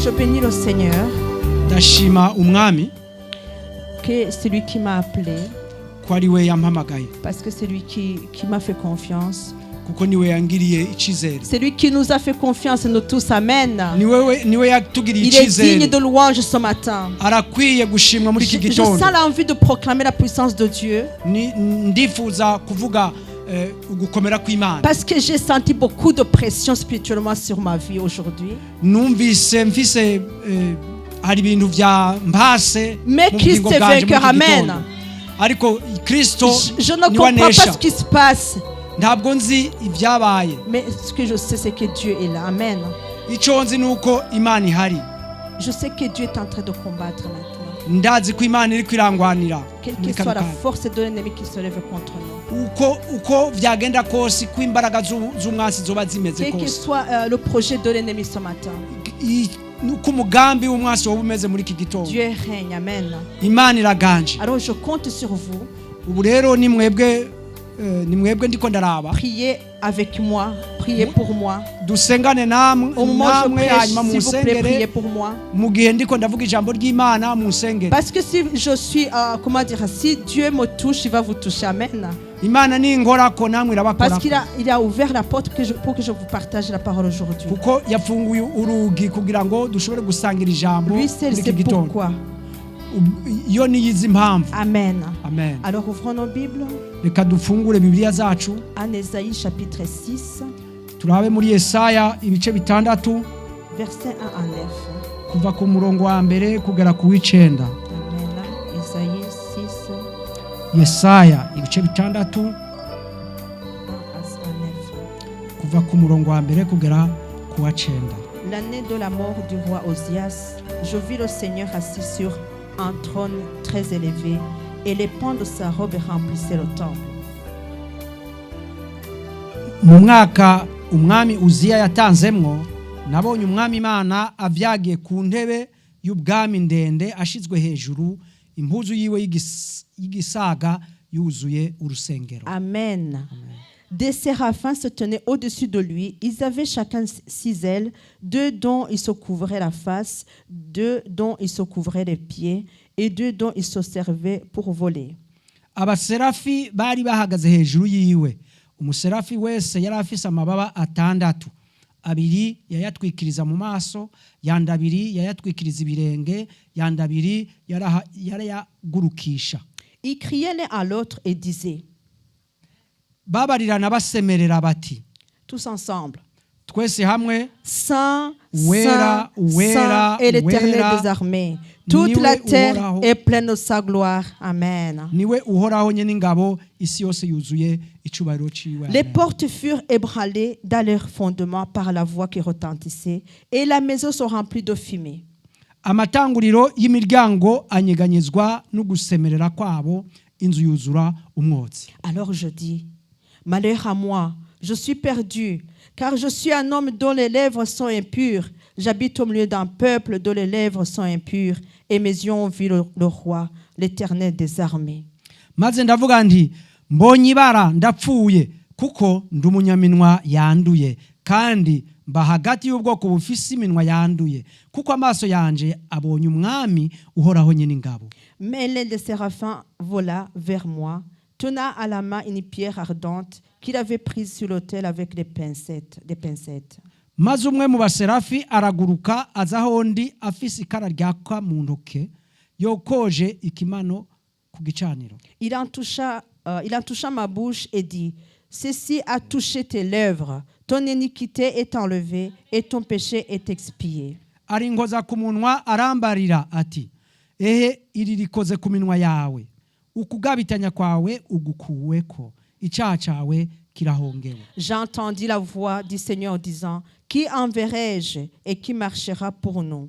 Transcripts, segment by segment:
Je bénis le Seigneur, ndashima umwami que c'est lui qui m'a appelé, ko ari we yampamagaye parce que c'est lui qui m'a fait confiance. kuko niwe yangiriye icizere. C'est lui qui nous a fait confiance, nous tous. Amen. niwe yatugiriye Il est digne icizere, de louange ce matin. arakwiye gushimwa muri iki Je gitondo. sens l'envie de proclamer la puissance de Dieu, Ndifuza kuvuga ugukomera kw'Imana, parce que j'ai senti beaucoup de pression spirituellement sur ma vie aujourd'hui. numvise mfise hari ibintu vya mpase Mais mu Christ bugingo est bwanje muri vainqueur. iki Amen. gitondo. Ariko Kristo Je ne niwe comprends pas anesha. ce qui se passe, Ntabwo nzi ibyabaye, mais ce que je sais, c'est que Dieu est là. Amen. icyo nzi nuko Imana ihari. Je sais que Dieu est en train de combattre maintenant. Ndazi ko Imana iri kwirangwanira Quelle muri que soit la kano kanya. force de l'ennemi qui se lève contre nous. uko vyagenda kose ko imbaraga z'umwasi zoba zimeze Quel que kose, soit le projet de l'ennemi ce matin, uko umugambi w'umwasi woba umeze muri iki gitondo, Dieu règne. Amen. Imana iraganje. Alors je compte sur vous. Ubu rero ni mwebwe ndiko ndaraba, Priez avec moi. Priez pour moi. dusengane namwe Au moment où je namwe prêche, hanyuma s'il vous plaît, priez musengere pour moi. mu gihe ndiko ndavuga ijambo ry'Imana musengere. Parce que si je suis, si Dieu me touche, il va vous toucher. Amen. Imana ninkorako namwe Parce irabakora, qu'il a ouvert la porte pour que je vous partage la parole aujourd'hui. kuko yafunguye urugi kugira ngo dushobore gusangira ijambo Lui seul muri iki sait gitondo. pourquoi. Iyo niyizi impamvu. Amen. Amen. Alors ouvrons nos Bibles Reka dufungure Bibiliya zacu en Ésaïe chapitre 6, turabe muri Yesaya ibice bitandatu verset 1 à 9. kuva ku murongo wa mbere kugera ku w'icenda. Amen. Ésaïe 6, Yesaya ibice bitandatu 1 à 9. kuva ku murongo wa mbere kugera ku wa cenda. L'année de la mort du roi Osias, je vis le Seigneur assis sur un trône très élevé, et les pans de sa robe remplissaient le temple. Mu mwaka umwami Uziya yatanzemwo, nabonye umwami Imana avyagiye ku ntebe y'ubwami ndende ashizwe hejuru, impuzu yiwe y'igisaga yuzuye urusengero. Amen. Des séraphins se tenaient au-dessus de lui. Ils avaient chacun 6 ailes, 2 dont ils se couvraient la face, 2 dont ils se couvraient les pieds, et 2 dont ils se servaient pour voler. Abaserafi bari bahagaze hejuru yiwe. Umuserafi wese yari afise amababa atandatu. Abiri yayatwikiriza mu maso, yandi abiri yayatwikiriza ibirenge, yandi abiri yarayagurukisha. Ils criaient l'un à l'autre et disaient, babarirana basemerera bati, tous ensemble, twese hamwe, Saint, Uwera, Saint, Uwera, Saint est l'Éternel Uwera, des armées. Toute niwe la terre uhoraho. est pleine de sa gloire. Amen. niwe uhoraho nyene ingabo, isi yose yuzuye icubahiro ciwe. Les Amen. portes furent ébranlées dans leurs fondements par la voix qui retentissait, et la maison se remplit de fumée. Amatanguriro y'imiryango anyeganyezwa no gusemerera kwabo, inzu yuzura umwotsi. Alors je dis, malheur à moi, je suis perdu, car je suis un homme dont les lèvres sont impures. J'habite au milieu d'un peuple dont les lèvres sont impures, et mes yeux ont vu le roi, l'Éternel des armées. Maze ndavuga nti, mbonye ibara ndapfuye, kuko ndi umunyaminwa yanduye, kandi mba hagati y'ubwoko bufise iminwa yanduye, kuko amaso yanje abonye umwami uhoraho nyene ingabo. Mais l'un des séraphins vola vers moi, tenant à la main une pierre ardente qu'il avait prise sur l'autel avec des pincettes. Maze umwe mu baserafi araguruka aza aho ndi afise ikara ryaka mu ntoke, yokoje ikimano ku gicaniro. Il en toucha ma bouche et dit, ceci a touché tes lèvres, ton iniquité est enlevée et ton péché est expié. Aringoza ku munwa arambarira ati, ehe iri rikoze ku minwa yawe, ukugabitanya kwawe ugukuweko, icaha cawe kirahongewe. J'entendis la voix du Seigneur disant, qui enverrai-je et qui marchera pour nous?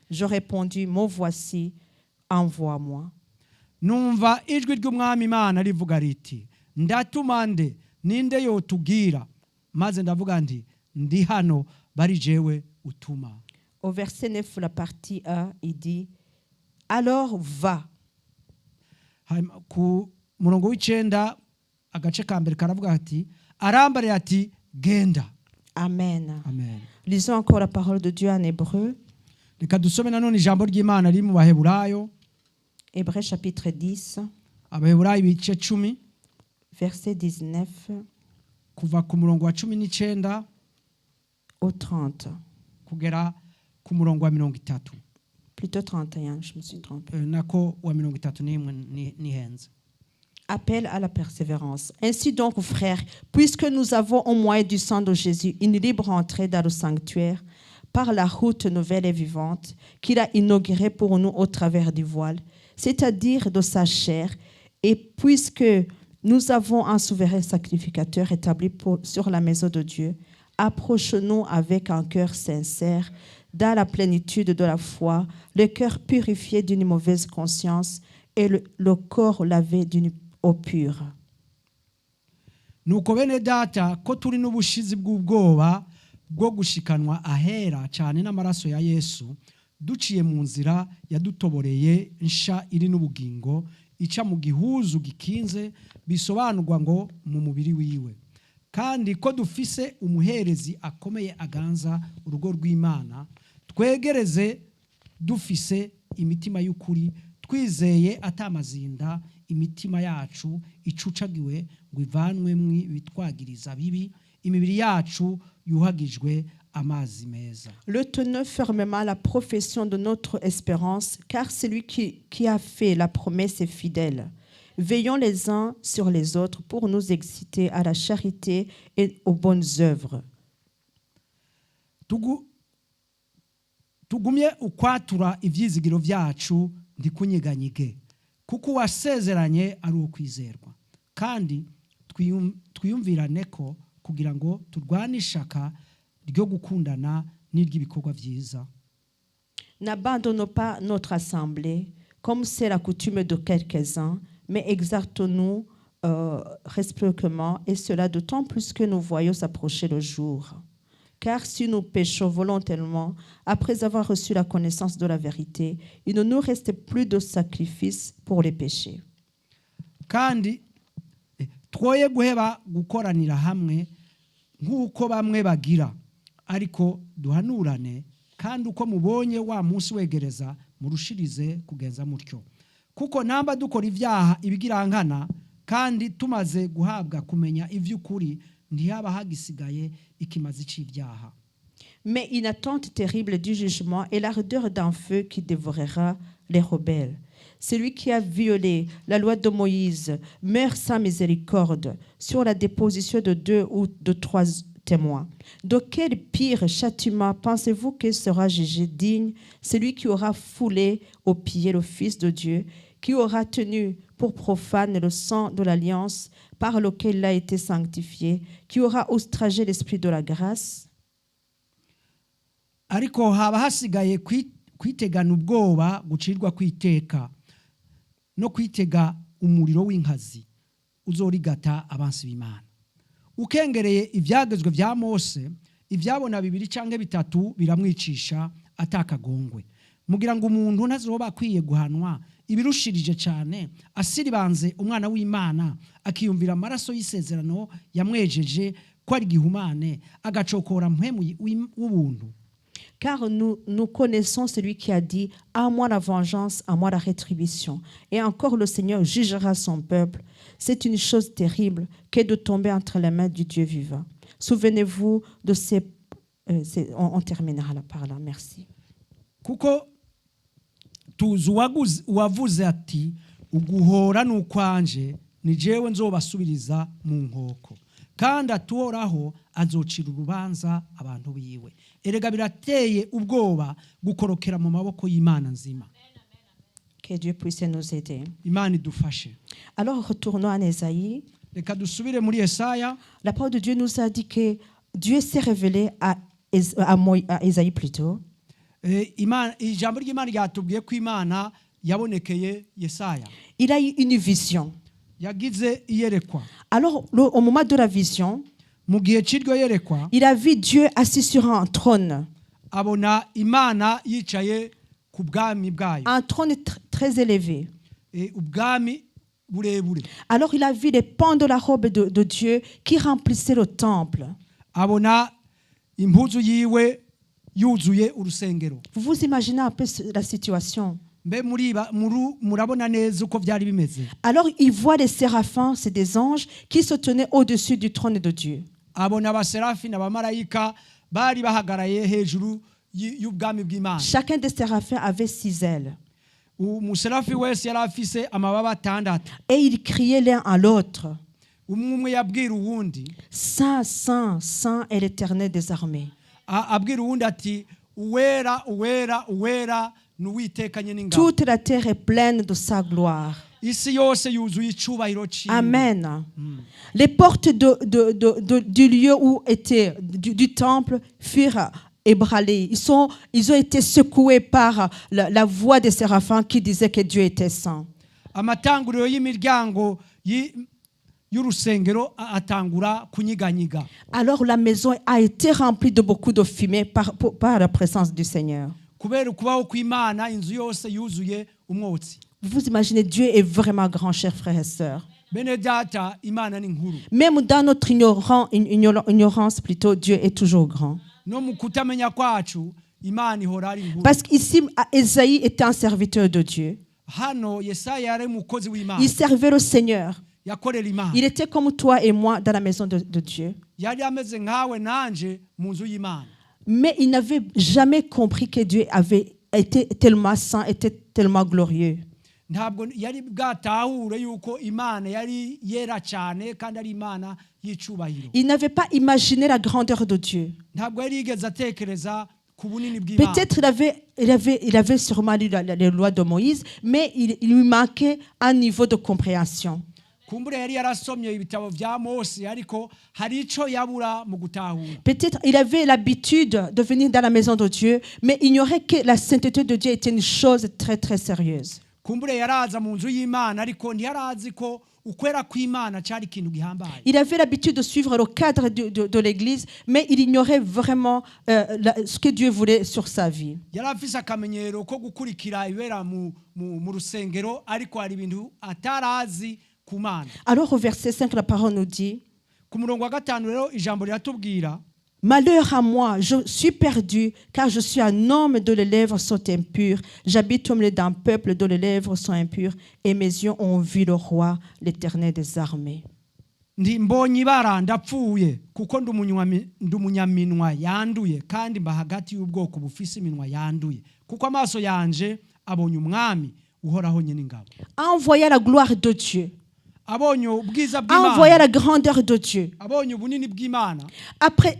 Je répondis, me voici, envoie-moi. Numva ijwi ry'umwami Imana rivuga riti, ndatuma nde, ninde yotugira? Maze ndavuga nti, ndi hano, bari jewe utuma. Au verset 9, la partie 1, il dit, alors va. Ku murongo w'icenda agace ka mbere karavuga ati, arambarira ati, genda. Amen. Amen. Lisons encore la parole de Dieu en hébreu. reka dusome nanone ijambo ry'imana riri mu baheburayo Hébreux chapitre 10, abaheburayo ibice 10 verset 19 kuva ku murongo wa 19 au 30. kugera ku murongo wa 30 Plutôt 31, je me suis trompée. nako wa 31 nihenze. Appel à la persévérance. Ainsi donc, frères, puisque nous avons au moyen du sang de Jésus une libre entrée dans le sanctuaire, par la route nouvelle et vivante qu'il a inaugurée pour nous au travers du voile, c'est-à-dire de sa chair, et puisque nous avons un souverain sacrificateur établi sur la maison de Dieu, approchons-nous avec un cœur sincère, dans la plénitude de la foi, le cœur purifié d'une mauvaise conscience et le corps lavé d'une eau pure. Nuko bene data ko turi n'ubushizi bw'ubwoba bwo gushikanwa ahera cyane n'amaraso ya Yesu duciye mu nzira yadutoboreye nsha iri n'ubugingo ica mu gihuzu gikinze bisobanurwa ngo mu mubiri wiwe, kandi ko dufise umuherezi akomeye aganza urugo rw'Imana, twegereze dufise imitima y'ukuri, twizeye atamazinda imitima yacu icucagiwe ngo ivanwe bitwagiriza bibi, imibiri yacu yuhagijwe amazi meza. Retenons fermement la profession de notre espérance, car celui qui a fait la promesse est fidèle. Veillons les uns sur les autres pour nous exciter à la charité et aux bonnes œuvres. Tugumye ukwatura ivyizigiro vyacu ndikunyeganyige, kuko wasezeranye ari ukwizerwa, kandi twiyumvirane ko kugira ngo turwane ishaka ryo gukundana n'iry'ibikorwa vyiza. N'abandonnons pas notre assemblée, comme c'est la coutume de quelques-uns, mais exaltons-nous réciproquement, et cela d'autant plus que nous voyons s'approcher le jour. Car si nous péchons volontairement, après avoir reçu la connaissance de la vérité, il ne nous reste plus de sacrifice pour les péchés. Kandi twoye guheba gukoranira hamwe nk'uko bamwe bagira, ariko duhanurane, kandi uko mubonye wa munsi wegereza murushirize kugenza mutyo. Kuko namba dukora ivyaha ibigirankana, kandi tumaze guhabwa kumenya ivy'ukuri, ntihaba hagisigaye ikimazi c'ivyaha. Mais une attente terrible du jugement et l'ardeur d'un feu qui dévorera les rebelles. Celui qui a violé la loi de Moïse meurt sans miséricorde sur la déposition de 2 ou de 3 témoins. De quel pire châtiment pensez-vous que sera jugé digne celui qui aura foulé aux pieds le Fils de Dieu, qui aura tenu pour profane le sang de l'alliance par lequel il a été sanctifié, qui aura outragé l'esprit de la grâce? Ariko haba hasigaye kwitegana ubwoba gucirwa kwiteka no kwitega umuriro w'inkazi uzorigata abansi b'Imana. Ukengereye ivyagezwe vya Mose, ivyabona 2 canke 3 biramwicisha atakagongwe. Mugira ngo umuntu ntazoba akwiye guhanwa ibirushirije cyane asiribanze umwana w'Imana akiyumvira amaraso y'isezerano yamwejeje ko ari gihumane agacokora mpemu w'ubuntu. Car nous connaissons celui qui a dit « À moi la vengeance, à moi la rétribution. » Et encore le Seigneur jugera son peuple. C'est une chose terrible que de tomber entre les mains du Dieu vivant. Souvenez-vous de ces... on terminera par là. Merci. Kuko tuzi uwavuze ati uguhora n'ukwanje ni jewe nzobasubiriza mu nkoko, kandi atuhoraho azocira urubanza abantu biwe. Erega birateye ubwoba gukorokera mu maboko y'Imana nzima. Que Dieu puisse nous aider. Imana idufashe. Alors retournons à Ésaïe. Reka dusubire muri Yesaya. La parole de Dieu nous a dit que Dieu s'est révélé à Ésaïe plutôt. Ijambo ry'Imana ryatubwiye ko Imana yabonekeye Yesaya. Il a eu une vision. Yagize iyerekwa. Alors au moment de la vision, mu gihe c'iryo yerekwa, il a vu Dieu assis sur un trône. Abona Imana yicaye ku bwami bwayo. Un trône très élevé. Ubwami burebure. Alors il a vu les pans de la robe de Dieu qui remplissaient le temple. Abona impuzu yiwe yuzuye urusengero. Vous vous imaginez un peu la situation. Mbe murabona neza uko byari bimeze. Alors il voit les séraphins, c'est des anges, qui se tenaient au-dessus du trône de Dieu. Abona abaserafi n'abamarayika bari bahagaraye hejuru y'ubwami bw'Imana. Chacun des séraphins avait 6 ailes. Umuserafi wese yari afise amababa 6. Et ils criaient l'un à l'autre. Umwe yabwira uwundi. Saint, Saint, Saint est l'Éternel des armées. Abwira uwundi ati uwera uwera uwera n'uwitekanye n'ingabo. Toute la terre est pleine de sa gloire. Isi yose yuzuye icubahiro ciwe. Amen. Les portes du lieu où était du temple furent ébranlées. Ils ont été secoués par la voix des séraphins qui disaient que Dieu était saint. Amatanguriro y'imiryango y'urusengero atangura kunyiganyiga. Alors la maison a été remplie de beaucoup de fumée par la présence du Seigneur. Kubera kubaho kw'Imana inzu yose yuzuye umwotsi. Vous vous imaginez, Dieu est vraiment grand, chers frères et sœurs. Bene data, Imana ni nkuru. Même dans notre ignorance, plutôt, Dieu est toujours grand. No mu kutamenya kwacu Imana ihora ari nkuru. Parce qu'ici, Ésaïe était un serviteur de Dieu. Hano Yesaya yari umukozi w'Imana. Il servait le Seigneur. Yakorera Imana. Il était comme toi et moi dans la maison de Dieu. Yari ameze nkawe nanje mu nzu y'Imana. Mais il n'avait jamais compris que Dieu avait été tellement saint, était tellement glorieux. Ntabwo yari bwatahure yuko Imana yari yera cyane kandi ari Imana y'icubahiro. Il n'avait pas imaginé la grandeur de Dieu. Ntabwo yari yigeze atekereza ku bunini bw'Imana. Peut-être il avait sûrement lu les lois de Moïse, mais il lui manquait un niveau de compréhension. Kumbure yari yarasomye ibitabo vya Mose ariko hari ico yabura mu gutahura. Peut-être il avait l'habitude de venir dans la maison de Dieu, mais ignorait que la sainteté de Dieu était une chose très très sérieuse. Kumbure yaraza mu nzu y'Imana ariko ntiyarazi ko ukwera kw'Imana cyari ikintu gihambaye. Il avait l'habitude de suivre le cadre de l'église, mais il ignorait vraiment ce que Dieu voulait sur sa vie. Yari afise akamenyero ko gukurikira ibera mu rusengero ariko hari ibintu atarazi kumana. Alors au verset 5, la parole nous dit, ku murongo wa 5 rero ijambo riratubwira, malheur à moi, je suis perdu, car je suis un homme dont les lèvres sont impures. J'habite au milieu d'un peuple dont les lèvres sont impures, et mes yeux ont vu le roi, l'Éternel des armées. Ndi mbonye ibara ndapfuye kuko ndumunyaminwa yanduye kandi mba hagati y'ubwoko bufise iminwa yanduye kuko amaso yanje abonye umwami uhoraho nyene ingabo. En voyant la gloire de Dieu, abonye ubwiza en bw'Imana, voyant la grandeur de Dieu, abonye ubunini bw'Imana, après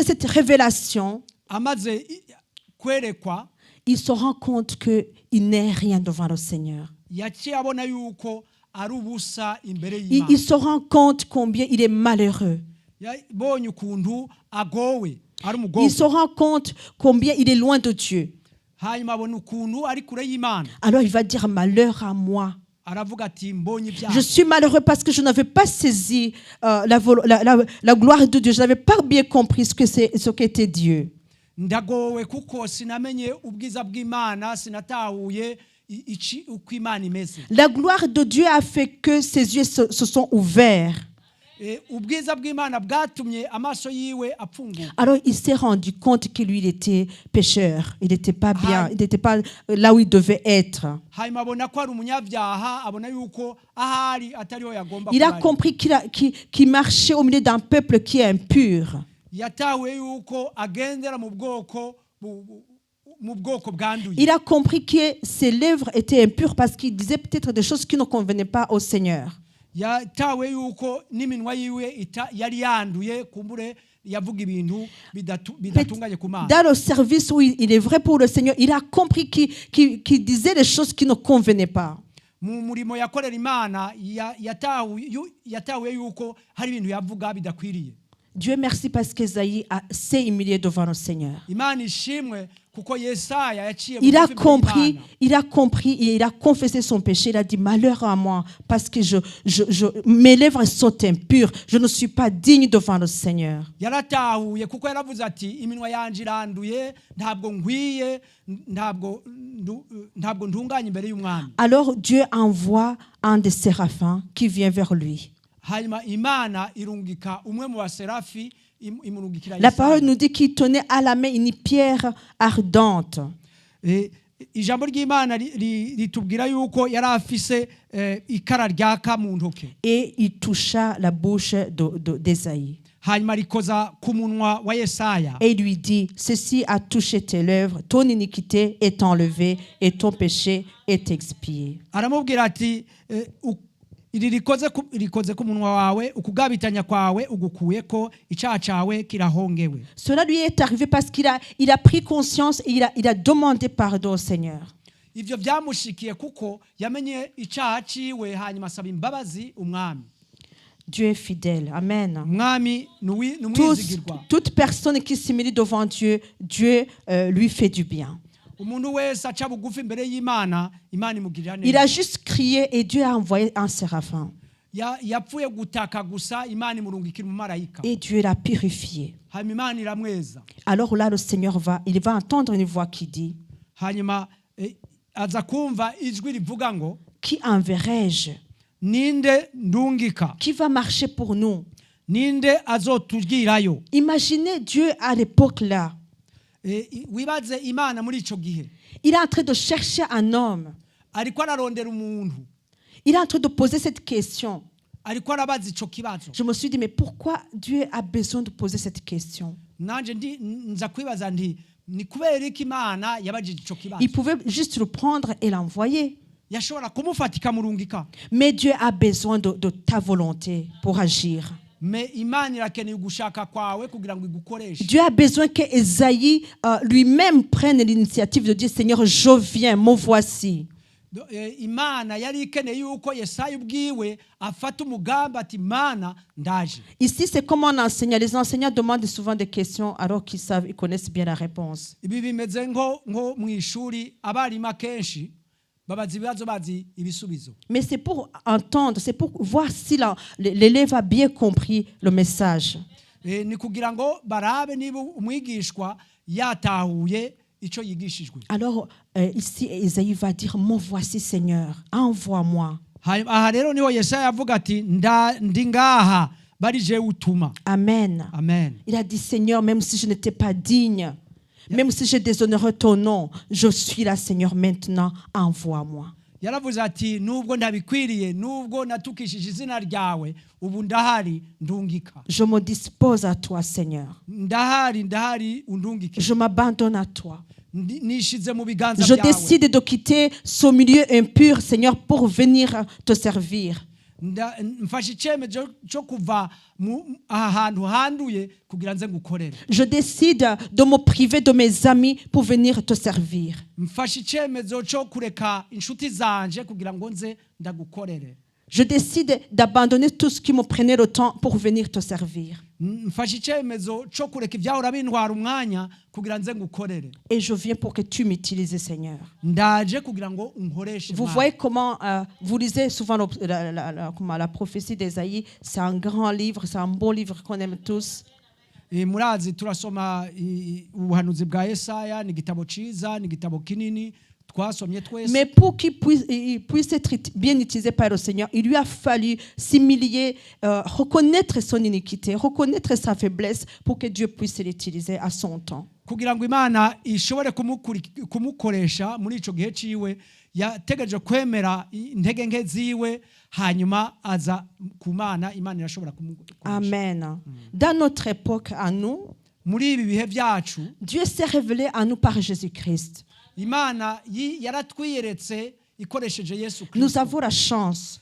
cette révélation, amaze kwerekwa, il se rend compte qu'il n'est rien devant le Seigneur. yaciye abona yuko ari ubusa imbere Il y'Imana. se rend compte combien il est malheureux. Yabonye ukuntu agowe ari Il umugogo. se rend compte combien il est loin de Dieu. Hanyuma abona ukuntu ari kure y'Imana. Alors il va dire, malheur à moi. Aravuga ati mbonye ibyaha. Je suis malheureux parce que je n'avais pas saisi la gloire de Dieu. Je n'avais pas bien compris ce qu'était Dieu. Ndagowe kuko sinamenye ubwiza bw'Imana, sinatahuye uko Imana imeze. La gloire de Dieu a fait que ses yeux se sont ouverts. Ubwiza bw'Imana bwatumye amaso yiwe apfunguka. Alors il s'est rendu compte que lui il était pécheur. Il n'était pas bien. Il n'était pas là où il devait être. Hanyuma abona ko ari umunyabyaha, abona yuko ahari atariho yagomba Il a kuba. compris qu'il marchait au milieu d'un peuple qui est impur. Yatahuye yuko agendera mu bwoko bwanduye. Il a compris que ses lèvres étaient impures parce qu'il disait peut-être des choses qui ne convenaient pas au Seigneur. Yatahuye yuko n'iminwa yiwe yari yanduye, kumbure yavuga ibintu bidatunganye ku Mana. Dans le service où il est vrai pour le Seigneur, il a compris qu'il disait des choses qui ne convenaient pas. Mu murimo yakorera Imana yatahuye yuko hari ibintu yavuga bidakwiriye. Dieu merci parce qu'Ésaïe s'est humilié devant le Seigneur. Imana ishimwe kuko Yesaya yaciye Il a compris et il a confessé son péché. Il a dit, malheur à moi parce que mes lèvres sont impures. Je ne suis pas digne devant le Seigneur. Yaratahuye kuko yaravuze ati iminwa yanje iranduye, ntabwo nkwiye, ntabwo ntunganye imbere y'umwami. Alors Dieu envoie un des séraphins qui vient vers lui. Hanyuma Imana irungika umwe mu baserafi imurungikira La parole Yesaya. nous dit qu'il tenait à la main une pierre ardente. Ijambo ry'Imana ritubwira yuko yari afise ikara ryaka mu ntoke, Et il toucha la bouche d'Ésaïe. hanyuma rikoza ku munwa wa Yesaya, Et il lui dit, ceci a touché tes lèvres, ton iniquité est enlevée et ton péché est expié. aramubwira ati iri rikoze ku munwa wawe, ukugabitanya kwawe ugukuyeko, icyaha cyawe kirahongewe. Cela lui est arrivé parce qu'il a pris conscience et il a demandé pardon au Seigneur. Ivyo byamushikiye kuko yamenye icyaha ciwe, hanyuma asaba imbabazi umwami. Dieu est fidèle. Amen. Umwami numwizigirwa. Toute personne qui s'humilie devant Dieu, Dieu lui fait du bien. Umuntu wese aca bugufi imbere y'Imana, Imana imugirira Il a neza. juste crié et Dieu a envoyé un séraphin. Yapfuye gutaka gusa, Imana imurungikira umumarayika, Et Dieu l'a purifié. hanyuma Imana iramweza. Alors là, le Seigneur va entendre une voix qui dit, Hanyuma aza kumva ijwi rivuga ngo, qui enverrai-je? ninde ndungika, Qui va marcher pour nous? ninde azotugirayo. Imaginez Dieu à l'époque là. Wibaze Imana muri ico gihe Il est en train de chercher un homme. ariko ararondera umuntu, Il est en train de poser cette question. ariko arabaza ico kibazo. Je me suis dit, mais pourquoi Dieu a besoin de poser cette question? Nanje nza kwibaza nti ni kubera iki Imana yabajije ico kibazo. Il pouvait juste le prendre et l'envoyer. Yashobora kumufatika murungika, Mais Dieu a besoin de ta volonté pour agir. me Imana irakeneye ugushaka kwawe kugira ngo igukoreshe. Dieu a besoin que Ésaïe lui-même prenne l'initiative de dire, Seigneur, je viens, me voici. Imana yari ikeneye yuko Yesaya ubwiwe afata umugambi ati Imana ndaje. Ici, c'est comme on enseigne. Les enseignants demandent souvent des questions alors qu'ils savent, ils connaissent bien la réponse. Ibi bimeze nko mu ishuri, abarimu akenshi babaza ibibazo bazi ibisubizo. Mais c'est pour entendre, c'est pour voir si l'élève a bien compris le message. Ni kugira ngo barabe niba umwigishwa yatahuye ico yigishijwe. Alors, ici, Ésaïe va dire, me voici Seigneur, envoie-moi. Aha rero niho Yesaya avuga ati ndi ngaha, bari je utuma. Amen. Amen. Il a dit, Seigneur, même si je n'étais pas digne, même si je déshonorais ton nom, je suis là, Seigneur, maintenant, envoie-moi. Yaravuze ati nubwo ndabikwiriye, nubwo natukishije izina ryawe, ubu ndahari ndungika. Je me dispose à toi, Seigneur. Ndahari undungike. Je m'abandonne à toi. Nishize mu biganza Je byawe. décide de quitter ce milieu impur, Seigneur, pour venir te servir. Mfashe icyemezo cyo kuva ahantu handuye kugira nze ngukorere. Je décide de me priver de mes amis pour venir te servir. Mfashe icyemezo cyo kureka inshuti zanje kugira ngo nze ndagukorere. Je décide d'abandonner tout ce qui me prenait le temps pour venir te servir. Mfashe icyemezo cyo kureka ibyahora bintwara umwanya kugira nze ngukorere. Et je viens pour que tu m'utilises, Seigneur. Ndaje kugira ngo unkoreshe. Vous voyez comment vous lisez souvent la prophétie d'Ésaïe. C'est un grand livre, c'est un beau livre qu'on aime tous. Murazi turasoma ubuhanuzi bwa Yesaya, ni igitabo ciza, ni igitabo kinini twasomye twese. Mais pour qu'il puisse être bien utilisé par le Seigneur, il lui a fallu s'humilier, reconnaître son iniquité, reconnaître sa faiblesse pour que Dieu puisse l'utiliser à son temps. Kugira ngo Imana ishobore kumukoresha muri ico gihe ciwe, yategereje kwemera intege nke ziwe, hanyuma aza ku Mana, Imana irashobora kumukoresha. Amen. Dans notre époque à nous, muri ibi bihe byacu, Dieu s'est révélé à nous par Jésus-Christ. Imana yaratwiyeretse ikoresheje Yesu Kristo. Nous avons la chance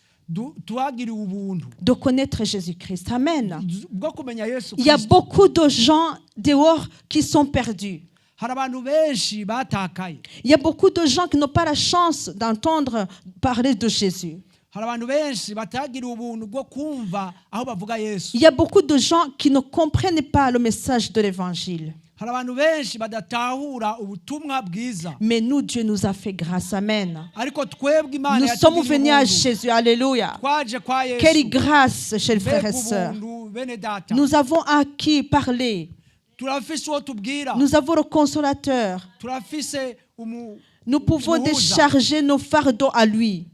tuagiriwe ubuntu de connaître Jésus-Christ. Amen. bwo kumenya Yesu Il y a Kristo. beaucoup de gens dehors qui sont perdus. Hari abantu benshi batakaye. Il y a beaucoup de gens qui n'ont pas la chance d'entendre parler de Jésus. Hari abantu benshi batagiriwe ubuntu bwo kumva aho bavuga Yesu. Il y a beaucoup de gens qui ne comprennent pas le message de l'évangile. Hari abantu benshi badatahura ubutumwa bwiza. Mais nous, Dieu nous a fait grâce. Amen. Ariko twebwe Imana Nous sommes yatugiriye venus à ubuntu. Jésus. Alléluia. Twaje kwa Yesu. Quelle grâce, chers frères et Mbega sœurs. ubuntu, bene data. Nous avons acquis, parler. turafise uwo tubwira, Nous avons le consolateur. turafise Nous pouvons Umuhuza. décharger nos fardeaux à lui.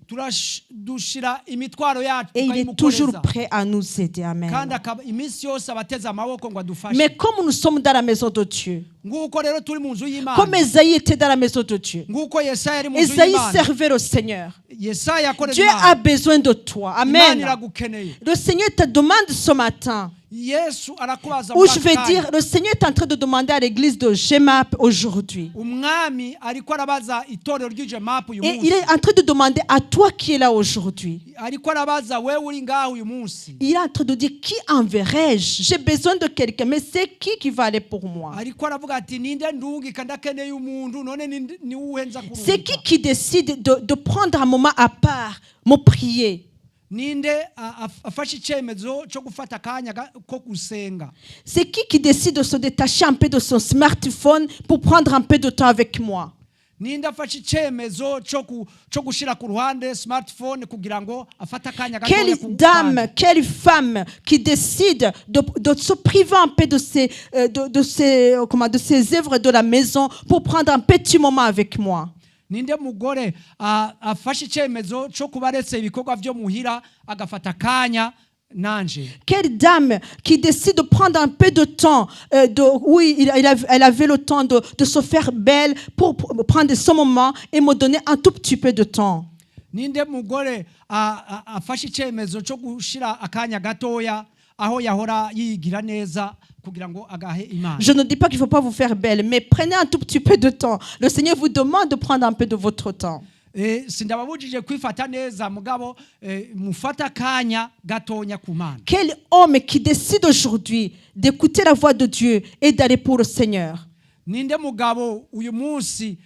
dushira imitwaro yacu Et il est toujours tukayimukoreza, prêt à nous aider. Amen. kandi iminsi yose abateze amaboko ngo adufashe. Mais comme nous sommes dans la maison de Dieu, Nguko rero turi mu nzu comme y'Imana, Esaïe était dans la maison de Dieu, nguko Yesaya ari mu nzu Esaïe y'Imana, servait le Seigneur. Yesaya akorera Dieu Imana, a besoin de toi. Imana Amen. iragukeneye. Le Seigneur te demande ce matin, Yesu arakubaza ou muri je aka vais kanya. dire, le Seigneur est en train de demander à l'église de Gemap aujourd'hui. Umwami ariko arabaza itorero ry'Ijemapu uyu Et il munsi, est en train de demander à toi qui es là aujourd'hui. ariko arabaza wewe uri ngaho uyu munsi, Il est en train de dire, qui enverrai-je? J'ai besoin de quelqu'un, mais c'est qui va aller pour moi? ariko aravuga ati ninde ndungika ndakeneye umuntu, none ni uwuhe nza C'est kurungika? qui décide de prendre un moment à part, me prier? Ninde afashe icyemezo cyo gufata akanya ko gusenga? C'est qui décide de se détacher un peu de son smartphone pour prendre un peu de temps avec moi? Ninde afashe icyemezo cyo gushira ku ruhande smartphone kugira ngo afate akanya gatoya Quelle ku dame, kandi? quelle femme qui décide de se priver un peu de ses œuvres de la maison pour prendre un petit moment avec moi? Ninde mugore afashe icyemezo cyo kuba aretse ibikorwa byo muhira agafata akanya nanje? Quelle dame qui décide de prendre un peu de temps, elle avait le temps de se faire belle pour prendre ce moment et me donner un tout petit peu de temps? Ninde mugore afashe icyemezo cyo gushira akanya gatoya aho yahora yigira neza kugira ngo agahe Imana? Je ne dis pas qu'il ne faut pas vous faire belle, mais prenez un tout petit peu de temps. Le Seigneur vous demande de prendre un peu de votre temps. Sindababujije kwifata neza mugabo mufata akanya gatonya ku Mana. Quel homme qui décide aujourd'hui d'écouter la voix de Dieu et d'aller pour le Seigneur? Ninde mugabo uyu munsi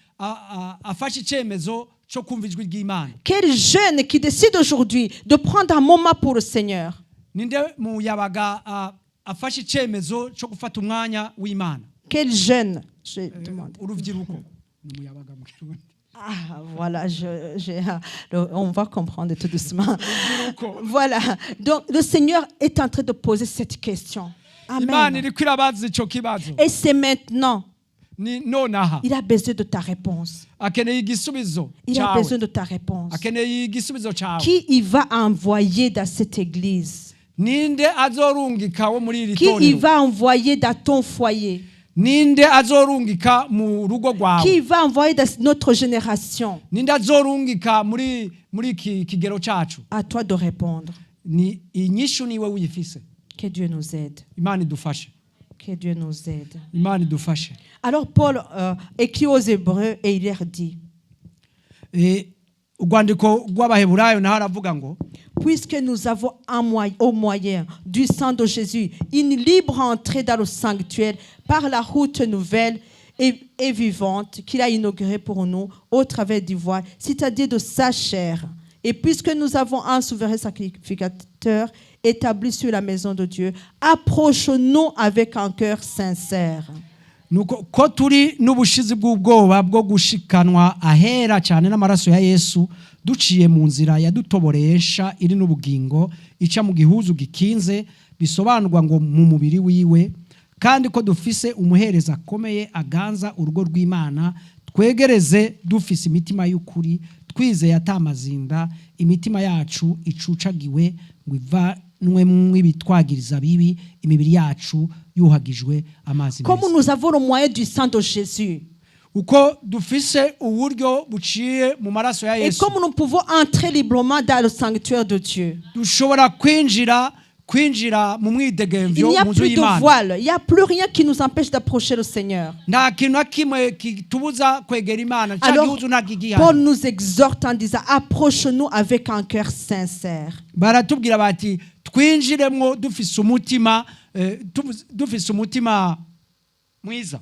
afashe icyemezo cyo kumva ijwi ry'Imana? Quel jeune qui décide aujourd'hui de prendre un moment pour le Seigneur? Ninde muyabaga afashe icyemezo cyo gufata umwanya w'Imana? Quel jeune? Je demande. Urubyiruko n'umuyabaga mu Kirundi. Ah, voilà, on va comprendre tout doucement. Voilà, donc le Seigneur est en train de poser cette question. Imana Amen. iriko irabaza icyo kibazo. Et c'est maintenant. Ni nonaha Il a besoin de ta réponse. akeneye igisubizo Il a cyawe, besoin de ta réponse. akeneye igisubizo cyawe. Qui il va envoyer dans cette église? Ninde azorungika wo muri iri Qui il torero? va envoyer dans ton foyer? Ninde azorungika mu rugo rwawe? Qui il va envoyer dans notre génération? Ninde azorungika muri kigero cyacu? À toi de répondre. Ni inyishu niwe uyifise. Que Dieu nous aide. Imana idufashe. Que Dieu nous aide. Imana idufashe. Alors Paul écrit aux Hébreux et il leur dit, Urwandiko rw'Abaheburayo naho aravuga ngo, puisque nous avons au moyen du sang de Jésus une libre entrée dans le sanctuaire par la route nouvelle et vivante qu'il a inaugurée pour nous au travers du voile, c'est-à-dire de sa chair. Et puisque nous avons un souverain sacrificateur établi sur la maison de Dieu, approchons-nous avec un cœur sincère. nuko ko turi n'ubushizi bw'ubwoba bwo gushikanwa ahera cyane n'amaraso ya Yesu duciye mu nzira yadutoboresha iri n'ubugingo ica mu gihuzu gikinze bisobanurwa ngo mu mubiri wiwe, kandi ko dufise umuhereza akomeye aganza urugo rw'Imana, twegereze dufise imitima y'ukuri twizeye atamazinda, imitima yacu icucagiwe ngo ivanwe mw'ibitwagiriza bibi, imibiri yacu yuhagijwe amazi meza. Comme nous avons le moyen du sang de Jésus, uko dufise uburyo buciye mu maraso ya et Yesu, comme nous pouvons entrer librement dans le sanctuaire de Dieu, dushobora kwinjira mu il mwidegemvyo n'y a mu nzu plus de y'Imana. voile, il n'y a plus rien qui nous empêche d'approcher le Seigneur. Nta kintu na kimwe kitubuza kwegera Imana, cya Alors, gihuzu nta gihari. Paul nous exhorte en disant, approche-nous avec un cœur sincère. Baratubwira bati twinjiremwo dufise umutima mwiza,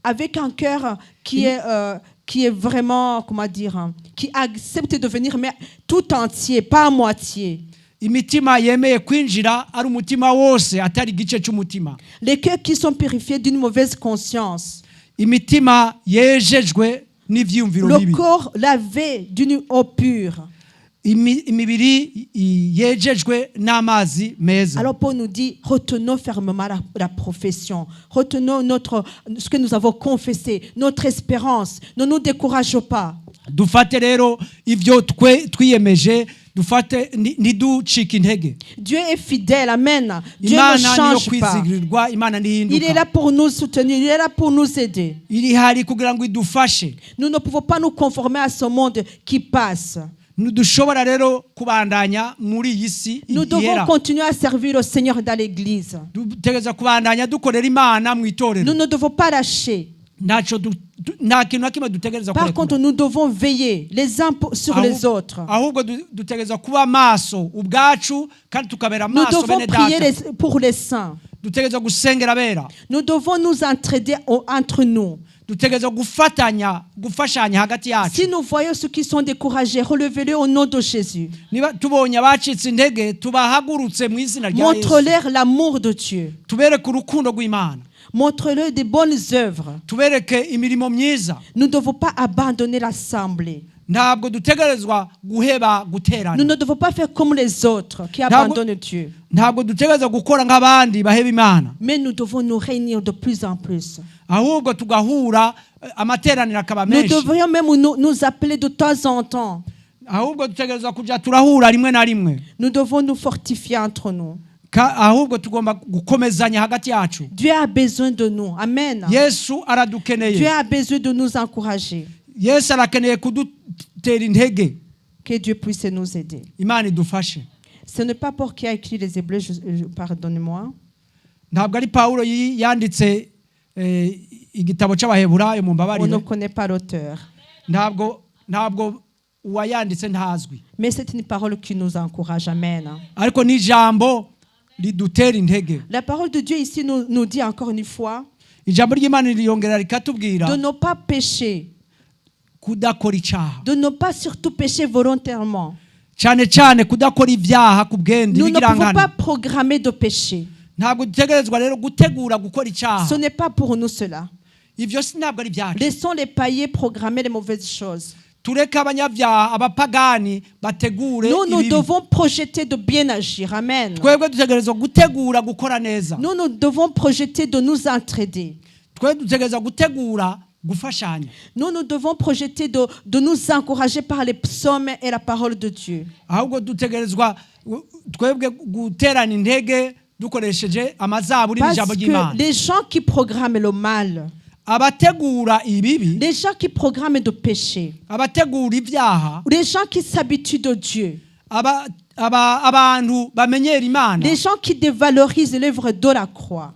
Avec un cœur qui est vraiment, comment dire, qui accepte de venir, mais tout entier, pas à moitié. imitima yemeye kwinjira ari umutima wose atari igice cy'umutima. Les cœurs qui sont purifiés d'une mauvaise conscience. Imitima yejejwe n'ivyumviro Le bibi. corps lavé d'une eau pure. imibiri yejejwe n'amazi meza. Alors Paul nous dit, retenons fermement la profession, retenons ce que nous avons confessé, notre espérance, ne nous décourageons pas. Dufate rero ivyo twiyemeje, dufate ntiducike intege. Dieu est fidèle, amen. Dieu ne change pas. Il est là pour nous soutenir, il est là pour nous aider. Nous ne pouvons pas nous conformer à ce monde qui passe. Nous devons continuer à servir le Seigneur dans l'église. Nous ne devons pas lâcher. Par contre, nous devons veiller les uns sur les autres. Nous devons prier pour les saints. Nous devons nous entraider entre nous. Si nous voyons ceux qui sont découragés, relevez-les au nom de Jésus. Montre-leur l'amour de Dieu. Montre-leur des bonnes œuvres. Nous ne devons pas abandonner l'assemblée. Nous ne devons pas faire comme les autres qui abandonnent Dieu. Mais nous devons nous réunir de plus en plus. Nous devrions même nous appeler de temps en temps. Nous devons nous fortifier entre nous. Dieu a besoin de nous. Amen. Dieu a besoin de nous encourager. Que Dieu puisse nous aider. Ce n'est pas Paul qui a écrit les Hébreux, pardonnez-moi. On ne connaît pas l'auteur. Mais c'est une parole qui nous encourage. Amen. La parole de Dieu ici nous dit encore une fois de ne pas pécher, de ne pas surtout pécher volontairement. Nous ne pouvons pas programmer de péché. Ce n'est pas pour nous cela. Laissons les païens programmer les mauvaises choses. Nous devons projeter de bien agir. Amen. Nous devons projeter de nous entraider. Nous devons projeter de nous encourager par les psaumes et la parole de Dieu. Parce que les gens qui programment le mal, les gens qui programment de péché, les gens qui s'habituent de Dieu, les gens qui dévalorisent l'œuvre de la croix,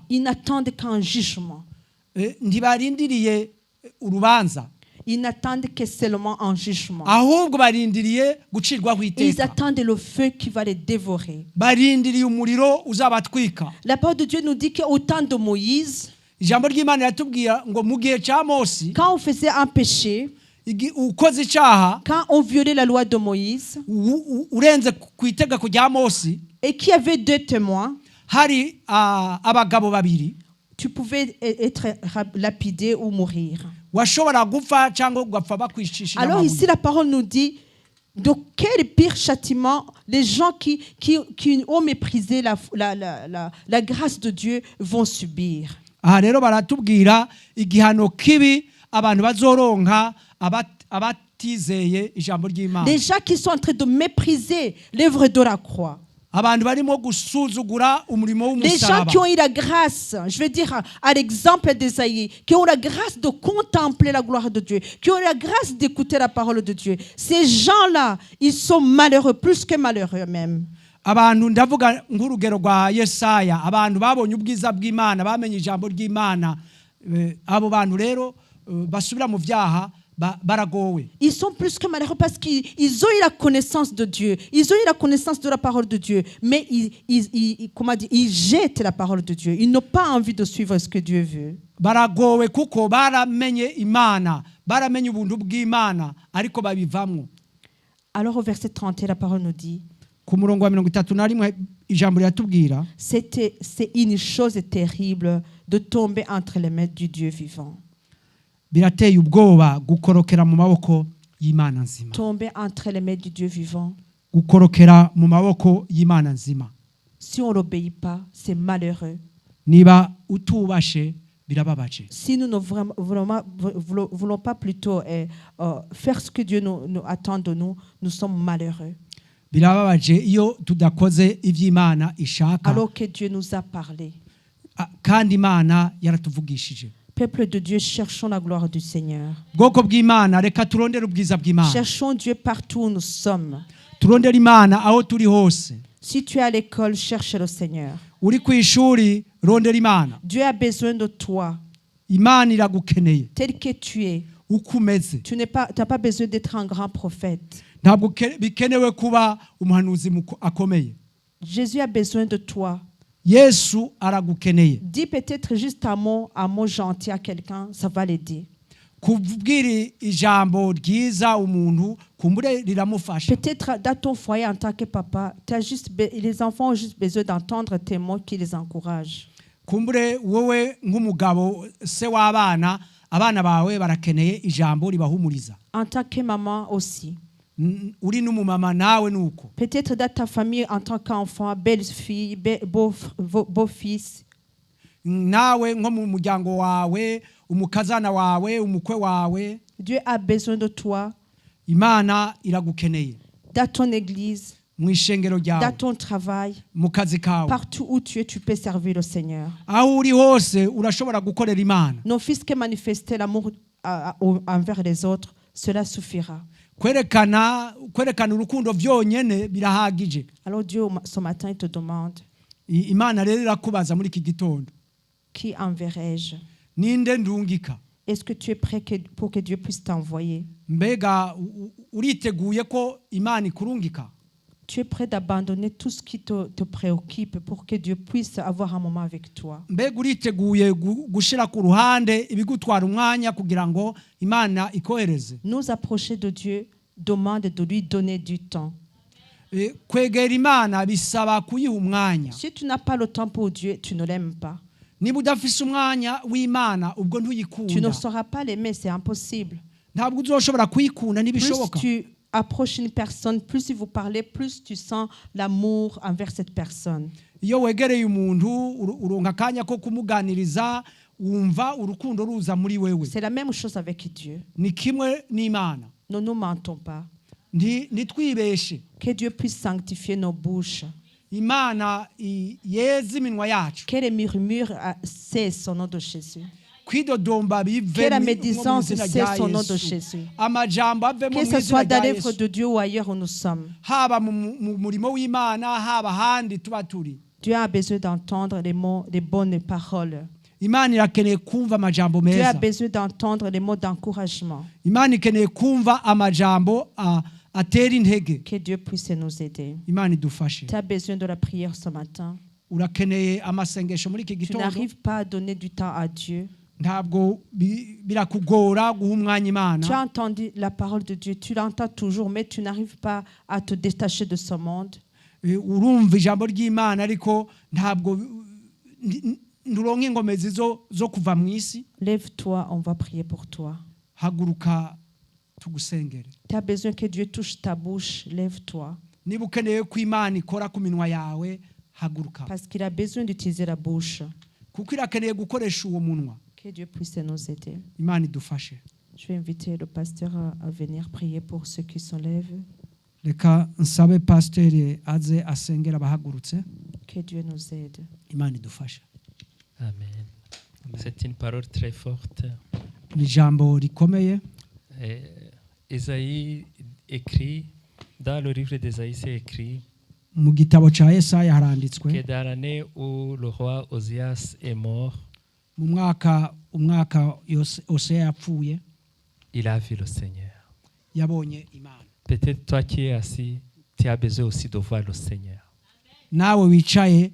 ils n'attendent qu'un jugement. Ils n'attendent que seulement un jugement. Ils attendent le feu qui va les dévorer. La parole de Dieu nous dit qu'au temps de Moïse, quand on faisait un péché, quand on violait la loi de Moïse, et qu'il y avait deux témoins, tu pouvais être lapidé ou mourir. Alors ici la parole nous dit de quel pire châtiment les gens qui ont méprisé la grâce de Dieu vont subir. Les gens qui sont en train de mépriser l'œuvre de la croix. Les gens qui ont eu la grâce, je vais dire à l'exemple d'Ésaïe, qui ont la grâce de contempler la gloire de Dieu, qui ont la grâce d'écouter la parole de Dieu. Ces gens-là, ils sont malheureux, plus que malheureux même. Ils sont plus que malheureux parce qu'ils ont eu la connaissance de Dieu, ils ont eu la connaissance de la parole de Dieu, mais ils jettent la parole de Dieu. Ils n'ont pas envie de suivre ce que Dieu veut. Alors au verset 30, la parole nous dit, c'est une chose terrible de tomber entre les mains du Dieu vivant. birateye ubwoba gukorokera mu maboko y'Imana nzima, tomber entre les mains du Dieu vivant. gukorokera mu maboko y'Imana nzima. Si on n'obéit pas, c'est malheureux. Niba utubashe birababaje. Si nous ne voulons pas plutôt faire ce que Dieu nous attend de nous, nous sommes malheureux. Birababaje iyo tudakoze ivy'Imana ishaka, Alors que Dieu nous a parlé. kandi Imana yaratuvugishije. Peuple de Dieu, cherchons la gloire du Seigneur. Bwoko bw'Imana, reka turondere ubwiza bw'Imana. Cherchons Dieu partout où nous sommes. Turondere Imana aho turi hose. Si tu es à l'école, cherche le Seigneur. Uri ku ishuri, rondera Imana. Dieu a besoin de toi, Imana iragukeneye tel que tu es. uko umeze. Tu n'as pas besoin d'être un grand prophète. Ntabwo bikenewe kuba umuhanuzi akomeye. Jésus a besoin de toi. Yesu aragukeneye. Dis peut-être juste un mot gentil à quelqu'un, ça va l'aider. Kubwira ijambo ryiza umuntu kumbure riramufasha. Peut-être dans ton foyer en tant que papa, les enfants ont juste besoin d'entendre tes mots qui les encouragent. Kumbure wowe nk'umugabo se w'abana, abana bawe barakeneye ijambo ribahumuriza. En tant que maman aussi. Uri n'umumama nawe nuko. Peut-être dans ta famille en tant qu'enfant, belle-fille, beau-fils. Nawe nko mu muryango wawe, umukazana wawe, umukwe wawe. Dieu a besoin de toi. Imana iragukeneye. Dans ton église, mu ishengero ryawe, dans ton travail, mu kazi kawe, partout où tu es, tu peux servir le Seigneur. aho uri hose urashobora gukorera Imana. N'offisque manifester l'amour envers les autres, cela suffira. Kwerekana urukundo vyonyene birahagije. Alors Dieu ce matin il te demande, Imana rero irakubaza muri iki gitondo, qui enverrai-je? Ninde ndungika? Est-ce que tu es prêt pour que Dieu puisse t'envoyer? Mbega uriteguye ko Imana ikurungika? Tu es prêt d'abandonner tout ce qui te préoccupe pour que Dieu puisse avoir un moment avec toi? Mbega uriteguye gushira ku ruhande ibigutwara umwanya kugira ngo Imana ikohereze? Nous approcher de Dieu demande de lui donner du temps. Kwegera Imana bisaba kuyiha umwanya. Si tu n'as pas le temps pour Dieu, tu ne l'aimes pas. Niba udafise umwanya w'Imana ubwo ntuyikunda. Tu ne sauras pas l'aimer, c'est impossible. Ntabwo uzoshobora kuyikunda nibishoboka. Plus tu approches une personne, plus vous parlez, plus tu sens l'amour envers cette personne. Iyo wegereye umuntu uronka akanya ko kumuganiriza, wumva urukundo ruza muri wewe. C'est la même chose avec Dieu. Ni kimwe n'Imana. Ne nous mentons pas. Nitwibeshe. Que Dieu puisse sanctifier nos bouches. Imana yeze iminwa yacu. Que les murmures cessent au nom de Jésus. Kwidodomba bive que la médisance cesse au nom de Jésus. Amajambo ave mu Que ce soit dans l'œuvre Yesu. de Dieu ou ailleurs où nous sommes. Haba mu murimo w'Imana, haba handi tuba turi. Dieu a besoin d'entendre les mots, les bonnes paroles. Imana irakeneye kumva amajambo Dieu a meza. besoin d'entendre les mots d'encouragement. Imana ikeneye kumva amajambo atera intege. Que Dieu puisse nous aider. Imana idufashe. Tu as besoin de la prière ce matin. Urakeneye amasengesho muri iki Tu gitondo. n'arrives pas à donner du temps à Dieu. Ntabwo birakugora guha umwanya Tu as Imana. entendu la parole de Dieu, tu l'entends toujours, mais tu n'arrives pas à te détacher de ce monde. Urumva ijambo ry'Imana ariko ntabwo nduronka ingomezi zo kuva mu isi. Lève-toi, on va prier pour toi. Haguruka tugusengere. Tu as besoin que Dieu touche ta bouche, lève-toi. Niba ukeneye ko Imana ikora ku minwa yawe, haguruka. Parce qu'il a besoin d'utiliser la bouche. Kuko irakeneye gukoresha uwo munwa. Que Dieu puisse nous aider. Imana idufashe. Je vais inviter le pasteur à venir prier pour ceux qui s'enlèvent. Reka nsabe pasiteri aze asengera abahagurutse. Que Dieu nous aide. Imana idufashe. Amen. C'est une parole très forte. Ni ijambo rikomeye. Isaïe écrit, dans le livre d'Isaïe, c'est écrit Mu gitabo ca Yesaya haranditswe que dans l'année où le roi Osias est mort, mu umwaka Oseya yapfuye, il a vu le Seigneur. yabonye Imana. Peut-être toi qui es assis, tu as besoin aussi de voir le Seigneur. Nawe wicaye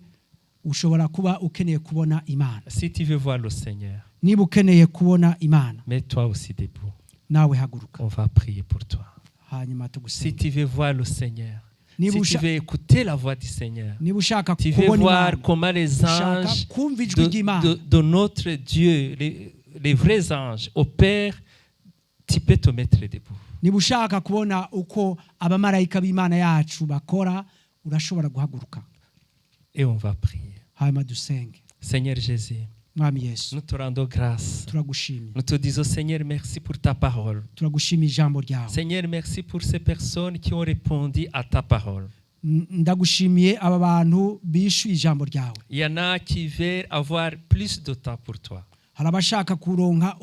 ushobora kuba ukeneye kubona Imana. Si tu veux voir le Seigneur, Niba ukeneye kubona Imana, mets-toi aussi debout. nawe haguruka. On va prier pour toi. Hanyuma Si tugusenge. tu veux voir le Seigneur, Niba si tu veux écouter la voix du Seigneur, niba ushaka tu veux kubona voir Imana, comment les ushaka anges kumva ijwi ry'Imana, de notre Dieu, les vrais anges opèrent, tu peux te mettre debout. niba ushaka kubona uko abamarayika b'Imana yacu bakora urashobora guhaguruka Et on va prier. hanyuma dusenge. Seigneur Jésus, Mwami Yesu nous te rendons grâce. turagushimiye, Nous te disons, Seigneur, merci pour ta parole. turagushimiye ijambo ryawe. Seigneur, merci pour ces personnes qui ont répondu à ta parole. Ndagushimiye aba bantu bishuye ijambo ryawe. Il y en a qui veulent avoir plus de temps pour toi. Hari abashaka kuronka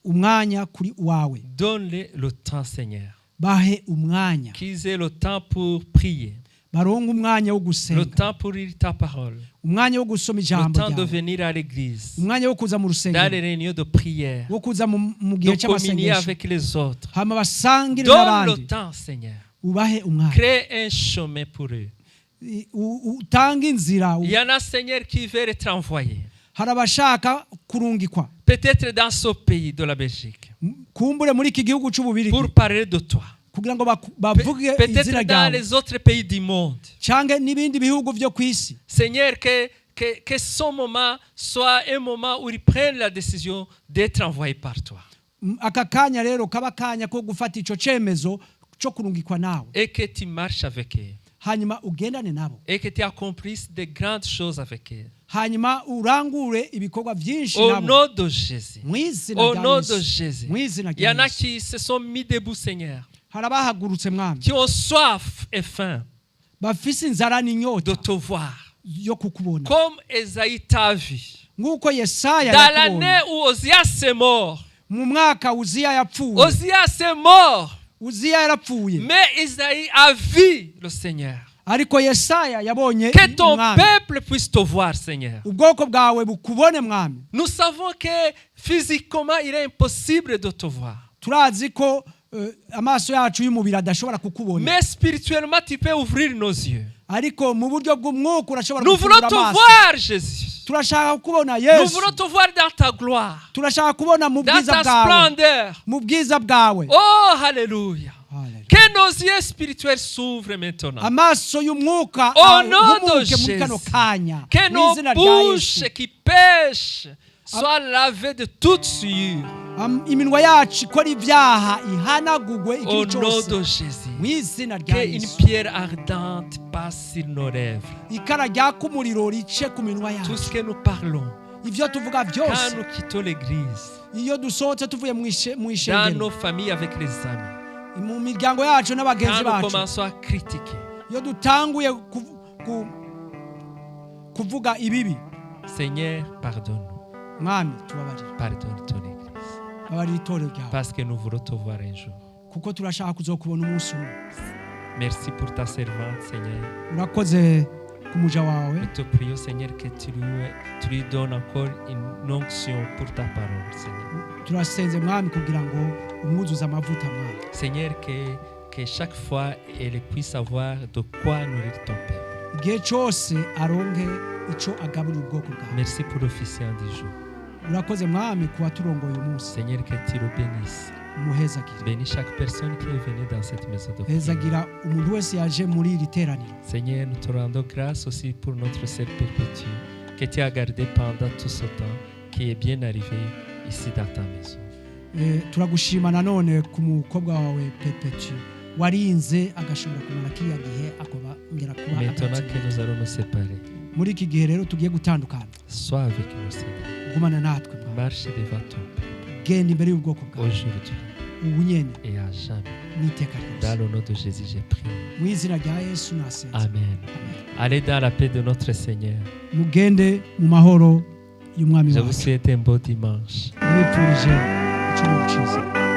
umwanya kuri wawe. Donne-les le temps, Seigneur. Bahe umwanya, Qu'ils aient le temps pour prier, baronke umwanya wo le gusenga, temps pour lire ta parole, umwanya wo gusoma le ijambo temps de ryawe, venir à l'église, umwanya wo kuza mu dans les rusengero, réunions de prière, wo kuza mu de gihe communier cy'amasengesho, avec les autres. hama basangire Donne n'abandi. le temps, Seigneur. Ubahe umwanya, Crée un chemin pour eux. utange inzira. Il y en a, Seigneur, qui veulent être envoyés. Hari abashaka kurungikwa Peut-être dans ce pays de la Belgique. kumbure muri iki gihugu cy'ububirigi Pour parler de toi. kugira ngo bavuge izina Peut-être dans ryawe, les autres pays du monde. canke n'ibindi bihugu vyo kw'isi. Seigneur, que ce moment soit un moment où ils prennent la décision d'être envoyés par toi. Aka kanya rero kaba kanya ko gufata ico cemezo cyo kurungikwa nawe, Et que tu marches avec eux. hanyuma ugendane nabo, Et que tu accomplisses de grandes choses avec eux. hanyuma urangure ibikorwa vyinshi Au nabo nom de Jésus. mw'izina Au rya nom de Yesu. Jésus. Mw'izina Il y rya en a Yesu. qui se sont mis debout, Seigneur. Hari abahagurutse mwami, Qui ont soif et faim bafise inzara de n'inyota te voir. yo kukubona, Comme Esaïe t'a vu. nk'uko Yesaya Dans yakubonye l'année où Osias est mort. mu mwaka Uziya yapfuye. Osias est mort. Uziya yarapfuye, Mais Isaïe a vu le Seigneur. ariko Yesaya yabonye Que ton umwami. peuple puisse te voir, Seigneur. Ubwoko bwawe bukubone mwami. Nous savons que physiquement, il est impossible de te voir. Turazi ko amaso yacu y'umubiri adashobora kukubona, Mais spirituellement, tu peux ouvrir nos yeux. ariko mu buryo bw'umwuka urashobora Nous voulons gufungura te amaso. voir, Jésus. Turashaka kubona Nous Yesu, voulons te voir dans ta gloire, turashaka kubona mu dans bwiza ta bwawe, splendeur. mu bwiza bwawe. Oh, alléluia. Hallelujah. Que nos yeux spirituels s'ouvrent maintenant. Amaso y'umwuka Au nom de ahumuke muri kano Jésus. kanya, Que nos mw'izina rya bouches Yesu. qui pêchent soient lavées de toute souillure. Iminwa yacu ikora ibyaha ihanagugwe Au ikintu nom cyose de Jésus. mw'izina rya Qu'une Yesu. pierre ardente passe sur nos lèvres. Ikara ryaka umuriro rice ku minwa Tout yacu. ce que nous parlons, Ivyo tuvuga quand byose, nous quittons l'église, iyo dusohotse tuvuye mu dans ishengero, nos familles avec les amis, mu miryango yacu n'abagenzi quand nous bacu, commençons à critiquer, iyo dutanguye kuvuga ibibi, Seigneur, pardonne-nous. mwami tubabarire, Pardonne ton église. babarire itorero ryawe, Parce que nous voulons te voir un jour. kuko turashaka kuzokubona umunsi umwe. Merci pour ta servante, Seigneur. Urakoze ku muja wawe, Nous te prions, Seigneur, que tu lui donnes encore une onction pour ta parole, Seigneur. turasenze mwami kugira ngo umwuzuze amavuta mwami. Seigneur, que chaque fois, elle puisse savoir de quoi nourrir ton peuple. Igihe cyose aronke ico agaburira ubwoko bwawe. Merci pour l'officiant du jour. Urakoze mwami kuba turongoye umunsi, Seigneur, que tu le bénisses. umuhezagire. Bénis chaque personne qui est venue dans cette maison de prière. Hezagira umuntu wese yaje muri iri teraniro. Seigneur, nous te rendons grâce aussi pour notre sœur Perpétue, que tu as gardée pendant tout ce temps, qui est bien arrivée ici dans ta maison. Turagushima nanone ku mukobwa wawe Perpetu warinze agashobora kumara kiriya gihe akongera kuba Maintenant agatsinda. que nous allons nous séparer, Muri iki gihe rero tugiye gutandukana, sois avec nous, Seigneur. gumana natwe mwami. Marche devant ton peuple, Genda imbere y'ubwoko bwawe aujourd'hui ubu nyene et à jamais. n'iteka Dans ryose. le nom de Jésus, j'ai prié. Mu izina rya Yesu nasenze. Amen. Amen. Allez dans la paix de notre Seigneur. Mugende mu mahoro y'umwami Je vous wacu. souhaite un beau dimanche. Mwifurije icyumweru cyiza.